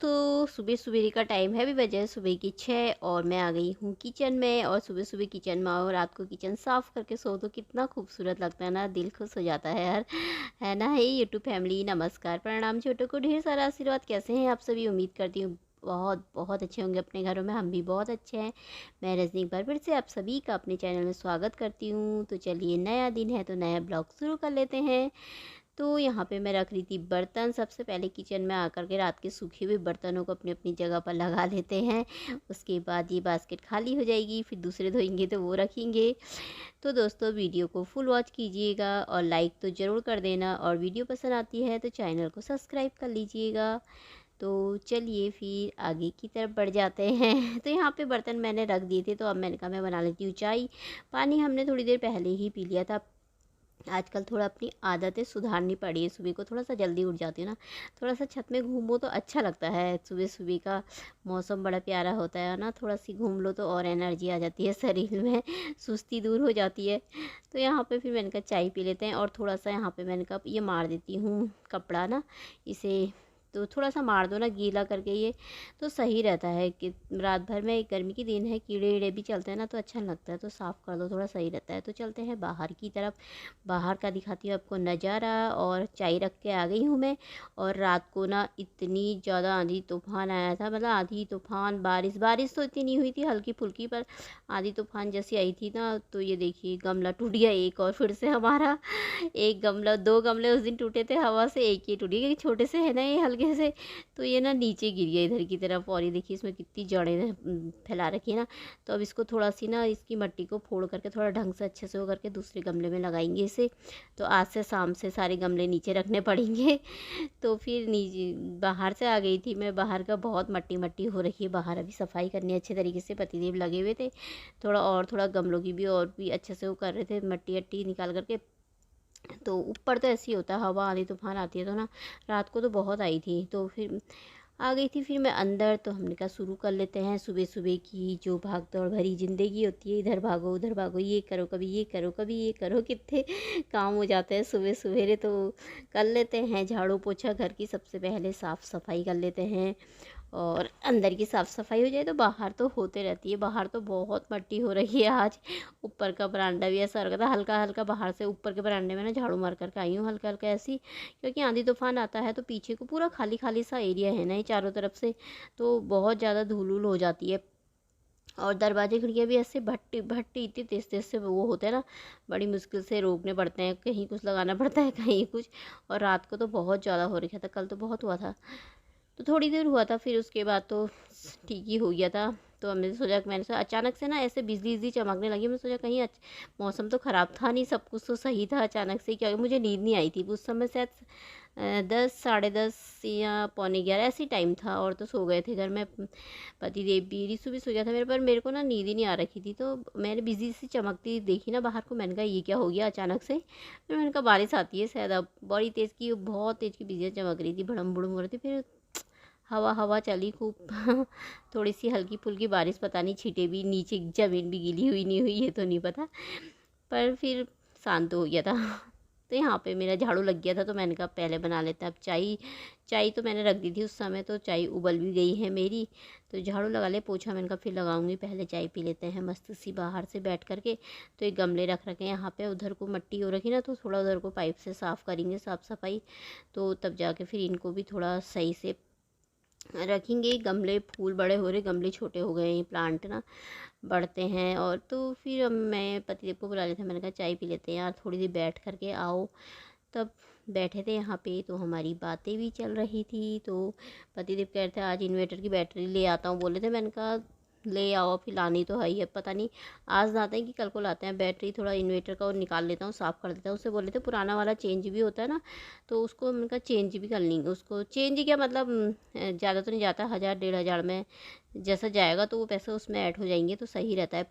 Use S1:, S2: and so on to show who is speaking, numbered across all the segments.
S1: दोस्तों, सुबह सवेरे का टाइम है, अभी बजे है सुबह की 6 और मैं आ गई हूँ किचन में। और सुबह सुबह किचन में आओ, रात को किचन साफ़ करके सो तो कितना खूबसूरत लगता है ना, दिल खुश हो जाता है यार, है ना। हे यूट्यूब फैमिली, नमस्कार, प्रणाम, छोटों को ढेर सारा आशीर्वाद। कैसे हैं आप सभी? उम्मीद करती हूँ बहुत बहुत अच्छे होंगे अपने घरों में। हम भी बहुत अच्छे हैं। मैं रजनी एक बार फिर से आप सभी का अपने चैनल में स्वागत करती हूँ। तो चलिए, नया दिन है तो नया ब्लॉग शुरू कर लेते हैं। तो यहाँ पे मैं रख रही थी बर्तन। सबसे पहले किचन में आकर के रात के सूखे हुए बर्तनों को अपनी अपनी जगह पर लगा लेते हैं। उसके बाद ये बास्केट खाली हो जाएगी, फिर दूसरे धोएंगे तो वो रखेंगे। तो दोस्तों, वीडियो को फुल वॉच कीजिएगा और लाइक तो ज़रूर कर देना, और वीडियो पसंद आती है तो चैनल को सब्सक्राइब कर लीजिएगा। तो चलिए फिर आगे की तरफ बढ़ जाते हैं। तो यहाँ पे बर्तन मैंने रख दिए थे, तो अब मैंने कहा मैं बना लेती हूँ चाय। पानी हमने थोड़ी देर पहले ही पी लिया था। आजकल थोड़ा अपनी आदतें सुधारनी पड़ी है। सुबह को थोड़ा सा जल्दी उठ जाती हूँ ना, थोड़ा सा छत में घूमो तो अच्छा लगता है। सुबह सुबह का मौसम बड़ा प्यारा होता है ना, थोड़ा सी घूम लो तो और एनर्जी आ जाती है शरीर में, सुस्ती दूर हो जाती है। तो यहाँ पे फिर मैंने कहा चाय पी लेते हैं, और थोड़ा सा यहाँ पे मैंने कहा ये मार देती हूँ कपड़ा ना, इसे तो थोड़ा सा मार दो ना गीला करके, ये तो सही रहता है कि रात भर में, गर्मी के दिन है, कीड़े वीड़े भी चलते हैं ना तो अच्छा नहीं लगता है, तो साफ़ कर दो, थोड़ा सही रहता है। तो चलते हैं बाहर की तरफ। बाहर का दिखाती हूँ आपको नज़ारा। और चाय रख के आ गई हूँ मैं। और रात को ना इतनी ज़्यादा आंधी तूफान आया था, मतलब आंधी तूफान, बारिश बारिश तो इतनी नहीं हुई थी, हल्की फुल्की, पर आंधी तूफान जैसी आई थी ना। तो ये देखिए गमला टूट गया एक, और फिर से हमारा एक गमला, दो गमले उस दिन टूटे थे हवा से, एक ये टूट गया क्योंकि छोटे से है ना ये, हल्के से। तो ये ना नीचे गिर गया इधर की तरफ, और ये देखिए इसमें कितनी जड़ें फैला रखी है ना। तो अब इसको थोड़ा सी ना, इसकी मट्टी को फोड़ करके थोड़ा ढंग से अच्छे से हो करके दूसरे गमले में लगाएंगे इसे। तो आज से शाम से सारे गमले नीचे रखने पड़ेंगे। तो फिर नीचे बाहर से आ गई थी मैं। बाहर का बहुत मट्टी मट्टी हो रखी है बाहर, अभी सफाई करनी है अच्छे तरीके से। पतिदेव लगे हुए थे, थोड़ा गमलों की भी और भी अच्छे से वो कर रहे थे, मट्टी अट्टी निकाल करके। तो ऊपर तो ऐसे ही होता है, हवा आंधी तूफान आती है तो ना। रात को तो बहुत आई थी, तो फिर आ गई थी फिर मैं अंदर। तो हमने कहा शुरू कर लेते हैं सुबह सुबह की जो भाग दौड़ भरी ज़िंदगी होती है, इधर भागो उधर भागो, ये करो कभी ये करो कभी ये करो, कितने काम हो जाते हैं सुबह सवेरे। तो कर लेते हैं झाड़ू पोछा, घर की सबसे पहले साफ़ सफाई कर लेते हैं। और अंदर की साफ़ सफाई हो जाए तो बाहर तो होते रहती है। बाहर तो बहुत मट्टी हो रही है आज। ऊपर का बरामदा भी ऐसा लग रहा था, हल्का हल्का बाहर से ऊपर के बरामदे में ना झाड़ू मार करके आई हूँ, हल्का हल्का ऐसी। क्योंकि आंधी तूफान आता है तो पीछे को पूरा खाली खाली सा एरिया है ना ये चारों तरफ से, तो बहुत ज़्यादा धूल उल हो जाती है। और दरवाजे खिड़कियाँ भी ऐसे भट्टी भट्टी इतनी तेज़ तेज़ से वो होते हैं ना, बड़ी मुश्किल से रोकने पड़ते हैं, कहीं कुछ लगाना पड़ता है कहीं कुछ। और रात को तो बहुत ज़्यादा हो रखा था, कल तो बहुत हुआ था। तो थोड़ी देर हुआ था, फिर उसके बाद तो ठीक ही हो गया था। तो हमने सोचा कि, मैंने सोचा अचानक से ना ऐसे बिजली बिजली चमकने लगी, मैंने सोचा कहीं मौसम तो ख़राब था नहीं, सब कुछ तो सही था। अचानक से क्या, मुझे नींद नहीं आई थी उस समय, शायद 10 साढ़े 10 या पौने 11 ऐसी टाइम था, और तो सो गए थे घर में। पतिदेव भी, रिशु भी सो गया था मेरे पर, मेरे को ना नींद ही नहीं आ रखी थी। तो मैंने बिजली सी चमकती देखी ना बाहर को, मैंने कहा ये क्या हो गया अचानक से। फिर मैंने कहा बारिश आती है शायद, अब बड़ी तेज़ की, बहुत तेज़ की बिजली चमक रही थी, भड़म भुड़म हो रही थी। फिर हवा हवा चली खूब। थोड़ी सी हल्की फुल्की बारिश, पता नहीं छींटे भी, नीचे ज़मीन भी गीली हुई नहीं हुई ये तो नहीं पता, पर फिर शांत हो गया था। तो यहाँ पे मेरा झाड़ू लग गया था, तो मैंने कहा पहले बना लेते हैं अब चाय। चाय तो मैंने रख दी थी उस समय, तो चाय उबल भी गई है मेरी। तो झाड़ू लगा ले, पोछा मैंने कहा फिर लगाऊंगी, पहले चाय पी लेते हैं मस्त सी बाहर से बैठ करके। तो एक गमले रख रखे हैं यहाँ पे, उधर को मट्टी हो रखी ना, तो थोड़ा उधर को पाइप से साफ़ करेंगे, साफ़ सफाई। तो तब जाके फिर इनको भी थोड़ा सही से रखेंगे। गमले फूल बड़े हो रहे, गमले छोटे हो गए हैं, प्लांट ना बढ़ते हैं। और तो फिर मैं पतिदेव को बुला लेते हैं, मैंने कहा चाय पी लेते हैं यार, थोड़ी देर बैठ करके आओ। तब बैठे थे यहाँ पे, तो हमारी बातें भी चल रही थी। तो पतिदेव कह रहे थे आज इन्वर्टर की बैटरी ले आता हूँ बोले थे, मैंने कहा ले आओ, फिर लानी तो है ही, अब पता नहीं आज लाते हैं कि कल को लाते हैं। बैटरी थोड़ा इन्वर्टर का और निकाल लेता हूँ, साफ़ कर देता हूँ। उससे बोले थे पुराना वाला चेंज भी होता है ना, तो उसको मैंने कहा चेंज भी कर लेंगे। उसको चेंज क्या मतलब, ज़्यादा तो नहीं जाता, 1000 1500 में जैसा जाएगा तो वो पैसे उसमें ऐड हो जाएंगे, तो सही रहता है।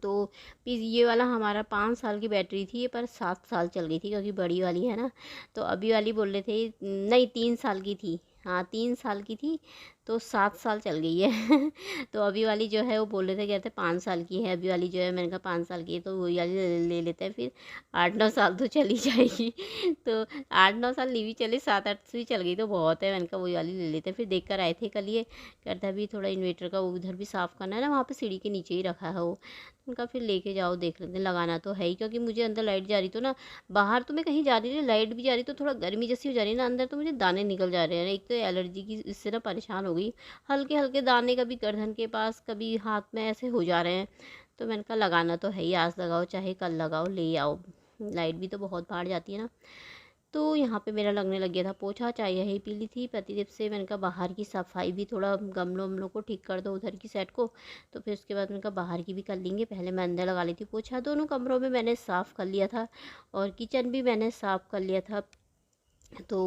S1: तो फिर ये वाला हमारा 5 साल की बैटरी थी, ये पर 7 साल चल गई थी, क्योंकि बड़ी वाली है ना। तो अभी वाली बोल रहे थे नहीं, 3 साल की थी, हाँ 3 साल की थी तो 7 साल चल गई है तो अभी वाली जो है वो बोल रहे थे, कहते 5 साल की है अभी वाली जो है। मैंने कहा 5 साल की है तो वही वाली ले लेते हैं, फिर 8-9 साल तो चली जाएगी तो 8-9 साल नहीं भी चले, 7-8 भी चल गई तो बहुत है। मैंने कहा वही वाली ले लेते हैं। फिर देख कर आए थे कल, ये कहता अभी थोड़ा इन्वेटर का वो उधर भी साफ़ करना है ना, वहाँ पर सीढ़ी के नीचे ही रखा है वो। उनका फिर लेके जाओ देख लेते हैं, लगाना तो है ही, क्योंकि मुझे अंदर लाइट जा रही तो ना, बाहर तो मैं कहीं जा रही थी लाइट भी जा रही तो थोड़ा गर्मी जैसी हो जा रही है ना, अंदर तो मुझे दाने निकल जा रहे हैं। एक तो एलर्जी की इससे ना परेशान हो गई, हल्के हल्के दाने कभी गर्दन के पास कभी हाथ में ऐसे हो जा रहे हैं। तो मैंने कहा लगाना तो है ही, आज लगाओ चाहे कल लगाओ, ले आओ, लाइट भी तो बहुत बाहर जाती है ना। तो यहाँ पे मेरा लगने लग गया था पोछा, चाय यही पी ली थी प्रतिदिप से। मैंने कहा बाहर की सफाई भी थोड़ा गमलों वमलों को ठीक कर दो, उधर की सेट को। तो फिर उसके बाद मैंने कहा बाहर की भी कर लेंगे, पहले मैं अंदर लगा लेती पोछा। दोनों कमरों में मैंने साफ़ कर लिया था और किचन भी मैंने साफ़ कर लिया था। तो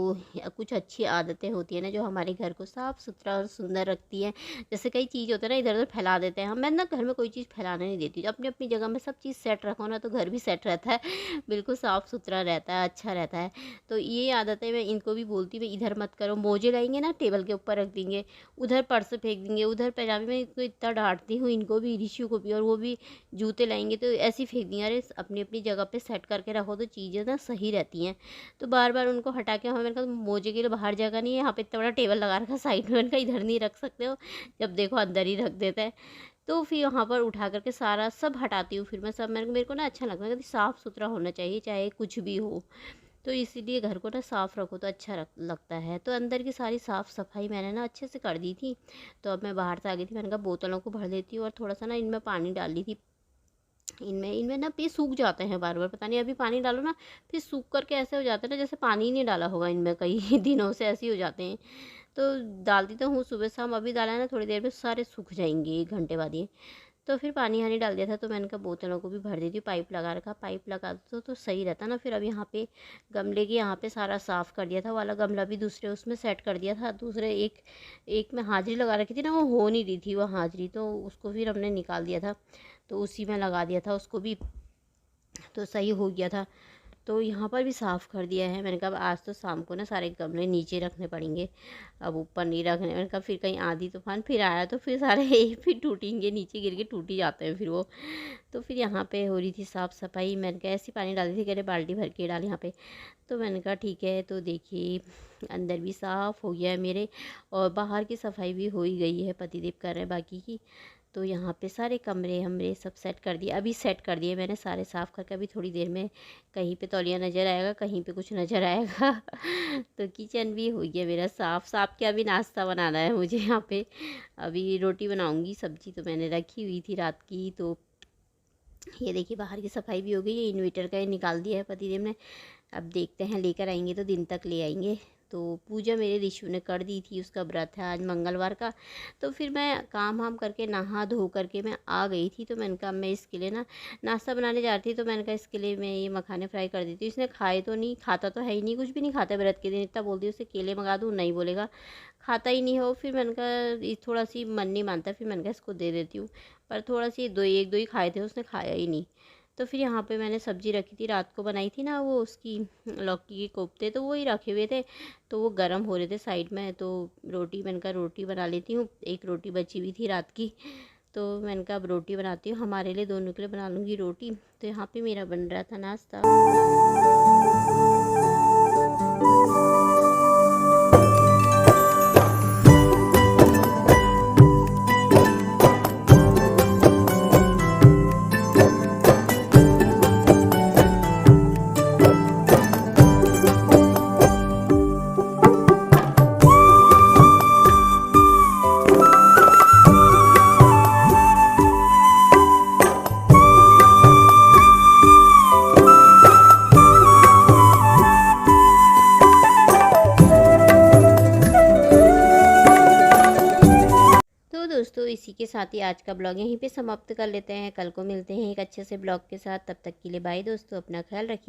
S1: कुछ अच्छी आदतें होती है ना जो हमारे घर को साफ़ सुथरा और सुंदर रखती है। जैसे कई चीज़ होता है ना इधर उधर फैला देते हैं हम, मैं ना घर में कोई चीज़ फैलाने नहीं देती, अपनी अपनी जगह में सब चीज़ सेट रखो ना तो घर भी सेट रहता है बिल्कुल साफ़ सुथरा रहता है, अच्छा रहता है। तो ये आदतें मैं इनको भी बोलती हूँ, इधर मत करो। मोजे लाएंगे ना टेबल के ऊपर रख देंगे, उधर पर्स फेंक देंगे, उधर पैजामे में इनको इतना डांटती हूँ, इनको भी ऋषु को भी, और वो भी जूते लाएंगे तो ऐसे ही फेंक देंगे। अरे अपनी अपनी जगह पे सेट करके रखो तो चीज़ें ना सही रहती हैं। तो बार बार उनको हटा के, मैंने कहा मोजे के लिए बाहर जगह नहीं है, यहाँ पे इतना बड़ा टेबल लगा रखा साइड में, मैंने कहा इधर नहीं रख सकते हो, जब देखो अंदर ही रख देता है। तो फिर वहाँ पर उठा करके सारा सब हटाती हूँ, फिर मैं सब, मेरे को ना अच्छा लगता है कि साफ़ सुथरा होना चाहिए चाहे कुछ भी हो। तो इसीलिए घर को ना साफ़ रखो तो अच्छा लगता है। तो अंदर की सारी साफ़ सफाई मैंने ना अच्छे से कर दी थी। तो अब मैं बाहर से आ गई थी, मैंने कहा बोतलों को भर देती हूँ और थोड़ा सा ना इनमें पानी डाल दी थी। इनमें इनमें ना पे सूख जाते हैं बार बार, पता नहीं अभी पानी डालो ना फिर सूख करके ऐसे हो जाते हैं ना जैसे पानी ही नहीं डाला होगा इनमें, कई दिनों से ऐसे ही हो जाते हैं। तो डालती तो हूँ सुबह शाम, अभी डाला है ना थोड़ी देर में सारे सूख जाएंगे 1 घंटे बाद ये। तो फिर पानी हानी डाल दिया था, तो मैंने कहा बोतलों को भी भर देती हूँ, पाइप लगा रखा, पाइप लगा दो तो सही रहता ना। फिर अब यहाँ पे गमले के यहाँ पे सारा साफ़ कर दिया था, वाला गमला भी दूसरे उसमें सेट कर दिया था। दूसरे एक एक में हाजिरी लगा रखी थी ना, वो हो नहीं रही थी वो हाजिरी, तो उसको फिर हमने निकाल दिया था, तो उसी में लगा दिया था उसको भी, तो सही हो गया था। तो यहाँ पर भी साफ़ कर दिया है। मैंने कहा अब आज तो शाम को ना सारे गमले नीचे रखने पड़ेंगे, अब ऊपर नहीं रखने। मैंने कहा फिर कहीं आंधी तूफान फिर आया तो फिर सारे फिर टूटेंगे, नीचे गिर के टूट ही जाते हैं फिर वो। तो फिर यहाँ पे हो रही थी साफ़ सफाई, मैंने कहा ऐसी पानी डाली थी, कह रहे बाल्टी भर के डाल यहाँ पे। तो मैंने कहा ठीक है। तो देखिए अंदर भी साफ़ हो गया है मेरे, और बाहर की सफाई भी हो ही गई है, पतिदेव कर रहे हैं बाकी की। तो यहाँ पे सारे कमरे हमरे सब सेट कर दिए, अभी सेट कर दिए मैंने सारे साफ़ करके। अभी थोड़ी देर में कहीं पे तौलिया नज़र आएगा, कहीं पे कुछ नज़र आएगा तो किचन भी हो गया मेरा साफ़। साफ़ के अभी नाश्ता बनाना है मुझे यहाँ पे, अभी रोटी बनाऊँगी, सब्ज़ी तो मैंने रखी हुई थी रात की। तो ये देखिए बाहर की सफाई भी हो गई है, इन्वर्टर का ये निकाल दिया है पतिदेव ने। अब देखते हैं, लेकर आएंगे तो दिन तक ले आएंगे। तो पूजा मेरे ऋषु ने कर दी थी, उसका व्रत है आज मंगलवार का। तो फिर मैं काम वाम करके नहा धो करके मैं आ गई थी। तो मैंने कहा मैं इसके लिए ना नाश्ता बनाने जा रही थी, तो मैंने कहा इसके लिए मैं ये मखाने फ्राई कर देती हूँ। इसने खाए तो नहीं, खाता तो है ही नहीं, कुछ भी नहीं खाता व्रत के दिन। इतना बोलती हूँ उसे केले मंगा दूँ, नहीं बोलेगा, खाता ही नहीं हो। फिर मैंने कहा थोड़ा सी मन नहीं मानता, फिर मैंने कहा इसको दे देती हूँ। पर थोड़ा सी एक दो ही खाए थे, उसने खाया ही नहीं। तो फिर यहाँ पे मैंने सब्ज़ी रखी थी, रात को बनाई थी ना वो उसकी लौकी के कोफ्ते, तो वही रखे हुए थे, तो वो गर्म हो रहे थे साइड में। तो रोटी, मैंने कहा रोटी बना लेती हूँ, एक रोटी बची हुई थी रात की। तो मैंने कहा अब रोटी बनाती हूँ, हमारे लिए दोनों के लिए बना लूँगी रोटी। तो यहाँ पे मेरा बन रहा था नाश्ता। तो दोस्तों इसी के साथ ही आज का ब्लॉग यहीं पे समाप्त कर लेते हैं, कल को मिलते हैं एक अच्छे से ब्लॉग के साथ। तब तक के लिए बाय दोस्तों, अपना ख्याल रखिए।